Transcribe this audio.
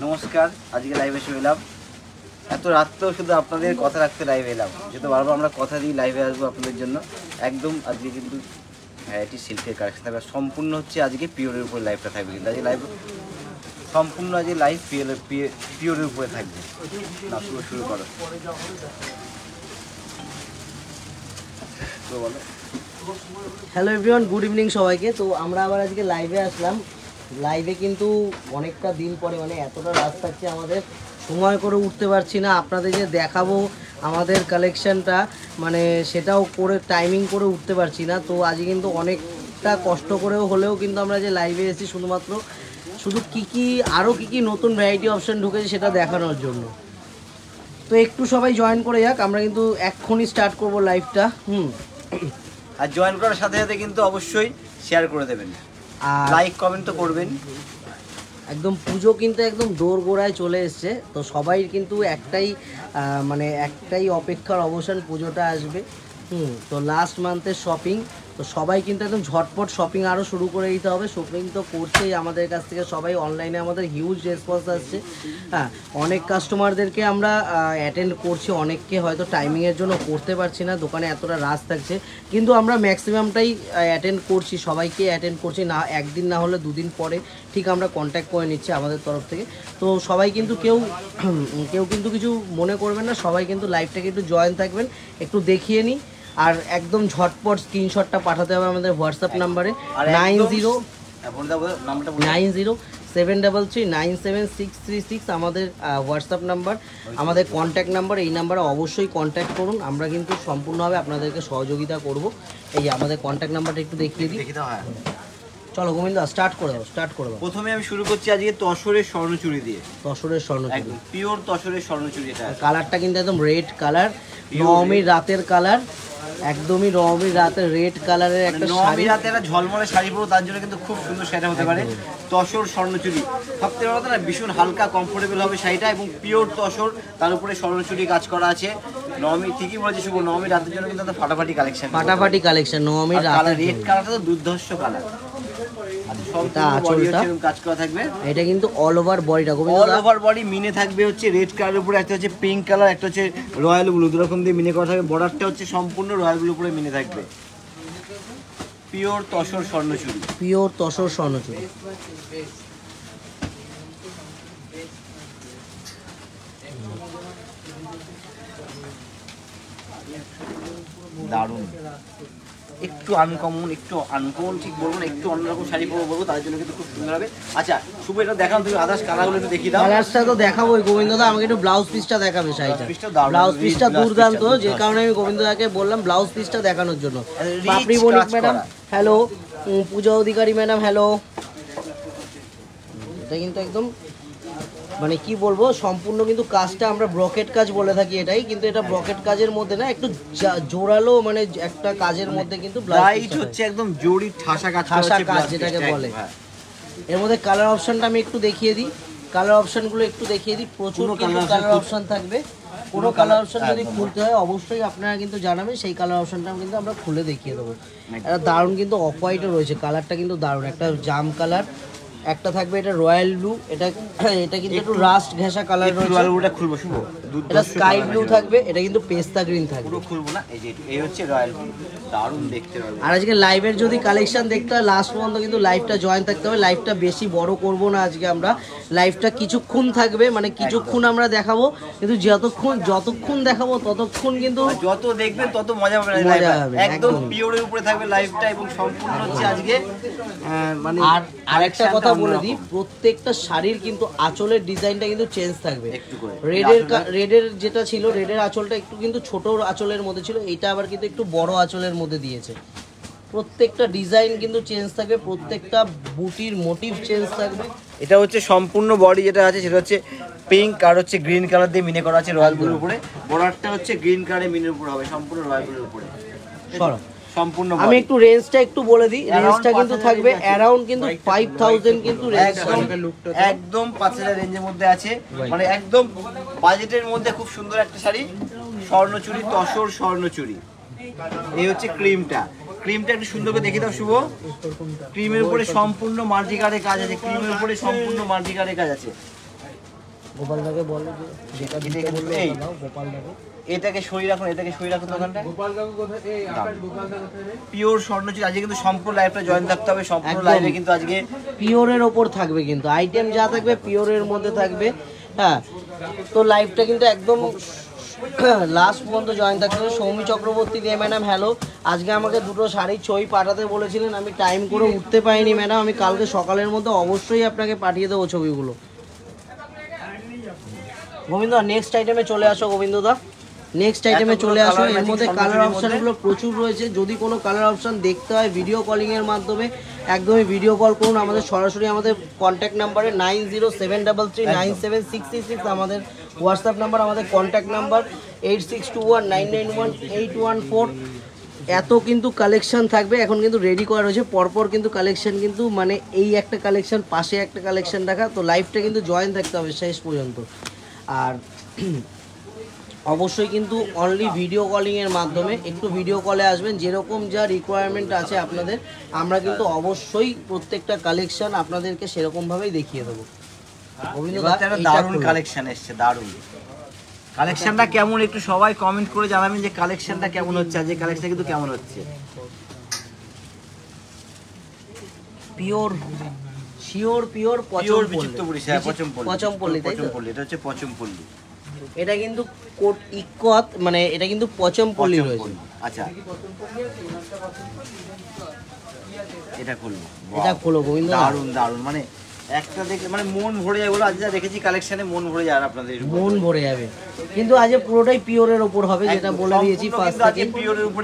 নমস্কার, আজকে লাইভে এসে এলাম। এত রাত্রেও শুধু আপনাদের কথা রাখতে লাইভে এলাম, যেহেতু বারবার আমরা কথা দিই লাইভে আসবো আপনাদের জন্য। একদম আজকে কিন্তু ভ্যারাইটি সিল্কের কালেকশন থাকবে, সম্পূর্ণ হচ্ছে আজকে পিওরের উপরে লাইভটা থাকবে। কিন্তু আজকে লাইভ সম্পূর্ণ আজকে লাইভ পিওরের উপরে থাকবে। না শুরু করো তো বলো। হ্যালো এভরিওয়ান, গুড ইভিনিং সবাইকে। তো আমরা আবার আজকে লাইভে আসলাম। লাইভে কিন্তু অনেকটা দিন পরে, মানে এতটা রাত থাকছে আমাদের সময় করে উঠতে পারছি না, আপনাদের যে দেখাবো আমাদের কালেকশানটা, মানে সেটাও করে টাইমিং করে উঠতে পারছি না। তো আজকে কিন্তু অনেকটা কষ্ট করেও হলেও কিন্তু আমরা যে লাইভে এসেছি শুধু আরও কী কী নতুন ভ্যারাইটি অপশান ঢুকেছে সেটা দেখানোর জন্য। তো একটু সবাই জয়েন করে যাক, আমরা কিন্তু এক্ষুনি স্টার্ট করব লাইভটা। আর জয়েন করার সাথে সাথে কিন্তু অবশ্যই শেয়ার করে দেবেন, আর লাইক কমেন্ট তো করবেন। একদম পুজো কিন্তু একদম দোরগোড়ায় চলে এসছে, তো সবাই কিন্তু একটাই অপেক্ষার অবসান, পুজোটা আসবে। তো লাস্ট মান্থের শপিং, তো সবাই কিন্তু একদম ঝটপট শপিং আরও শুরু করে দিতে হবে। শপিং তো করছেই আমাদের কাছ থেকে সবাই, অনলাইনে আমাদের হিউজ রেসপন্স আসছে। হ্যাঁ, অনেক কাস্টমারদেরকে আমরা অ্যাটেন্ড করছি, অনেককে হয়তো টাইমিংয়ের জন্য করতে পারছি না, দোকানে এতটা রাশ থাকছে, কিন্তু আমরা ম্যাক্সিমামটাই অ্যাটেন্ড করছি, সবাইকে অ্যাটেন্ড করছি। না একদিন না হলে দুদিন পরে ঠিক আমরা কন্ট্যাক্ট করে নিচ্ছি আমাদের তরফ থেকে। তো সবাই কিন্তু কেউ কিন্তু কিছু মনে করবেন না, সবাই কিন্তু লাইভটাকে একটু জয়েন থাকবেন, একটু দেখিয়ে নিই। আর একদম ঝটপট স্ক্রিনশটটা পাঠাতে হবে আমাদের হোয়াটসঅ্যাপ নাম্বারে 907333973636 আমাদের হোয়াটসঅ্যাপ নাম্বার, আমাদের কন্ট্যাক্ট নাম্বার। এই নাম্বারে অবশ্যই কন্ট্যাক্ট করুন, আমরা কিন্তু সম্পূর্ণভাবে আপনাদেরকে সহযোগিতা করব। এই আমাদের কন্ট্যাক্ট নাম্বারটা একটু দেখিয়ে দিই। চলো গোবিন্দ, স্টার্ট করে দাও। প্রথমে আমি শুরু করছি আজকে তসরের স্বর্ণচুরি দিয়ে। তসরের স্বর্ণচুরি, পিওর তসরের স্বর্ণচুরি। এটা কালারটা কিন্তু একদম রেড কালার, নবমীর রাতের কালার, একদমই নবমীর রাতের রেড কালারের একটা শাড়ি, রাতে একটা ঝলমলে শাড়ি পরবো, তার জন্য কিন্তু খুব সুন্দর শাড়িটা হতে পারে। তসর স্বর্ণচুরি সবথেকে বড় কথা না, ভীষণ হালকা কমফোর্টেবল হবে শাড়িটা, এবং পিওর তসর, তার উপরে স্বর্ণচুরি কাজ করা আছে। নবমী ঠিকই বলেছে শুভ, নবমীর রাতের জন্য কিন্তু ফাটাফাটি কালেকশন নবমীর রাতের। রেড কালারটা তো দুর্ধর্ষ কালার। এটা কিন্তু অল ওভার বডিটা, অল ওভার বডি মিনে থাকবে হচ্ছে রেড কালারের উপরে, একটা হচ্ছে পিঙ্ক কালার, একটা হচ্ছে রয়্যাল ব্লু, দুরকম দিয়ে মিনে করা থাকবে। বর্ডারটা হচ্ছে সম্পূর্ণ রয়্যাল ব্লু উপরে মিনে থাকবে। পিওর তসর স্বর্ণচুরি। দারুণ, একটু আনকমন ঠিক বলবো না, একটু অন্যরকম শাড়ি পরবো, তার জন্য কিন্তু খুব সুন্দর হবে। আচ্ছা শুভ, এটা দেখাও তুমি, আদার্স কালারগুলো একটু দেখিয়ে দাও। কালারটা তো দেখাবো গোবিন্দদা, আমাকে একটু ব্লাউজ পিসটা দেখাবে শাড়িটা। ব্লাউজ পিসটা দুর্দান্ত, যে কারণে আমি গোবিন্দদাকে বললাম ব্লাউজ পিসটা দেখানোর জন্য। পাপড়ি বণিক ম্যাডাম হ্যালো, পূজা অধিকারী ম্যাডাম হ্যালো। এটা কিন্তু একদম মানে কি বলবো, সম্পূর্ণ কিন্তু কাজটা আমরা ব্রকেট কাজ বলে থাকি এটাই, কিন্তু এটা ব্রকেট কাজের মধ্যে না, একটু জোরালো, মানে একটা কাজের মধ্যে কিন্তু ব্লাউজ হচ্ছে একদম জড়ি ঠাসা কাজ যেটাকে বলে। এর মধ্যে কালার অপশনটা আমি একটু দেখিয়ে দিই, প্রচুর কিন্তু কালার অপশন থাকবে। কোনো কালার অপশন যদি খুলতে হয় অবশ্যই আপনারা কিন্তু জানাবেন, সেই কালার অপশনটা কিন্তু আমরা খুলে দেখিয়ে দেবো। এটা দারুণ কিন্তু অফ হোয়াইটও রয়েছে, কালারটা কিন্তু দারুণ, একটা জাম কালার, একটা থাকবে এটা রয়্যাল ব্লু, এটা কিন্তু একটু রাস্ট ঘেঁষা কালার রয়েছে। রয়্যাল ব্লুটা খুলবো শুভ, এটা স্কাই ব্লু থাকবে, এটা কিন্তু পেস্তা গ্রিন থাকবে। পুরো খুলবো না, এই হচ্ছে রয়্যাল ব্লু, দারুণ দেখতে হবে। আর আজকে লাইভের যদি কালেকশন দেখতে হয় লাস্ট পর্যন্ত কিন্তু লাইভটা জয়েন থাকতে হবে। লাইভটা বেশি বড় করব না আজকে আমরা, লাইভটা কিছুক্ষণ থাকবে, মানে কিছুক্ষণ আমরা দেখাবো, কিন্তু যতক্ষণ দেখাবো ততক্ষণ কিন্তু যত দেখবেন তত মজা হবে। একদম পিওরের উপরে থাকবে লাইভটা, এবং সম্পূর্ণ হচ্ছে আজকে মানে। আর আরেকটা কথা বলে দিই, প্রত্যেকটা শাড়ির কিন্তু আঁচলের ডিজাইনটা কিন্তু চেঞ্জ থাকবে। রেডের যেটা ছিল, রেডের আঁচলটা একটু কিন্তু ছোট আঁচলের মধ্যে ছিল, এইটা আবার কিন্তু একটু বড় আঁচলের মধ্যে দিয়েছে। প্রত্যেকটা ডিজাইন কিন্তু চেঞ্জ থাকবে, প্রত্যেকটা বুটির মোটিভ চেঞ্জ থাকবে। এটা হচ্ছে সম্পূর্ণ বডি যেটা আছে সেটা হচ্ছে পিঙ্ক আর হচ্ছে গ্রিন কালার দিয়ে মিনে করা আছে রয়্যাল ব্লুর উপরে। বর্ডারটা হচ্ছে গ্রিন কালারের মিনের উপরে হবে, সম্পূর্ণ রয়্যাল ব্লুর উপরে। সম্পূর্ণ আমি একটু রেঞ্জটা একটু বলে দিই, রেঞ্জটা কিন্তু থাকবে অ্যারাউন্ড কিন্তু 5000 কিন্তু একদম 5000 রেঞ্জের মধ্যে আছে, মানে একদম বাজেটের মধ্যে খুব সুন্দর একটা শাড়ি। স্বর্ণচুরি, তসর স্বর্ণচুরি, এই হচ্ছে ক্রিমটা। ক্রিমটা একটু সুন্দর করে দেখে দাও শুভ। ক্রিমের উপরে সম্পূর্ণ মাল্টিকারের কাজ আছে, ক্রিমের উপরে সম্পূর্ণ মাল্টিকারের কাজ আছে। গোপালদাকে বলো যে যেটা দিতে বললো এই, দাও গোপালদাকে। এটাকে সরিয়ে রাখুন, এটাকে সরিয়ে রাখুন দোকানটা। পিওর স্বর্ণচুরি। আজকে কিন্তু সম্পূর্ণ লাইভটা জয়েন থাকতে হবে, সম্পূর্ণ একদম। লাইভে কিন্তু আজকে পিওরের ওপর থাকবে কিন্তু আইটেম যা থাকবে পিওরের মধ্যে থাকবে। হ্যাঁ, তো লাইভটা কিন্তু একদম লাস্ট পর্যন্ত জয়েন থাকতে হবে। সৌমি চক্রবর্তী দিয়ে ম্যাডাম হ্যালো, আজকে আমাকে দুটো শাড়ির ছবি পাঠাতে বলেছিলেন, আমি টাইম করে উঠতে পারিনি ম্যাডাম, আমি কালকে সকালের মধ্যে অবশ্যই আপনাকে পাঠিয়ে দেবো ছবিগুলো। গোবিন্দ নেক্সট আইটেমে চলে আসো, গোবিন্দদা নেক্সট আইটেমে চলে আসো। এর মধ্যে কালার অপশানগুলো প্রচুর রয়েছে, যদি কোনো কালার অপশান দেখতে হয় ভিডিও কলিংয়ের মাধ্যমে একদমই ভিডিও কল করুন আমাদের সরাসরি, আমাদের কন্ট্যাক্ট নাম্বারে 9073339766 আমাদের হোয়াটসঅ্যাপ নাম্বার, আমাদের কন্ট্যাক্ট নাম্বার 8621991814। এত কিন্তু কালেকশন থাকবে, এখন কিন্তু রেডি করা রয়েছে পরপর কিন্তু কালেকশন, কিন্তু মানে এই একটা কালেকশন পাশে একটা কালেকশন রাখা, তো লাইভটা কিন্তু জয়েন থাকতে হবে শেষ পর্যন্ত। আর অবশ্যই কিন্তু অনলি ভিডিও কলিংয়ের মাধ্যমে, একটু ভিডিও কলে আসবেন, যেরকম যা রিকোয়ারমেন্ট আছে আপনাদের আমরা কিন্তু অবশ্যই প্রত্যেকটা কালেকশন আপনাদেরকে সেরকমভাবেই দেখিয়ে দেবো। এবার তো একটা দারুণ কালেকশন এসছে, দারুণ। কালেকশনটা কেমন একটু সবাই কমেন্ট করে জানাবেন যে কালেকশনটা কেমন হচ্ছে, আজকে কালেকশনটা কিন্তু কেমন হচ্ছে। পিওর শিওর পিওর পিওর বিচিত্রপুরী, হ্যাঁ পচমপল্লী, পচমপল্লী, তাই তো? পচমপল্লী, এটা হচ্ছে পচমপল্লী। এটা কিন্তু কোট ইকত, মানে এটা কিন্তু পচমপল্লী রয়েছে। আচ্ছা, এটা খুলবো, এটা খোলো গোবিন্দ, দারুণ দারুণ, মানে একটা দেখে মানে মন ভরে যায় বলো। আজ যা দেখেছি কালেকশনে মন ভরে যায় আর আপনাদের মন ভরে যাবে। কিন্তু আজ পুরোটাই পিওরের ওপর হবে, যেটা বলে দিয়েছি ফার্স্ট থেকে। পিওরের উপরে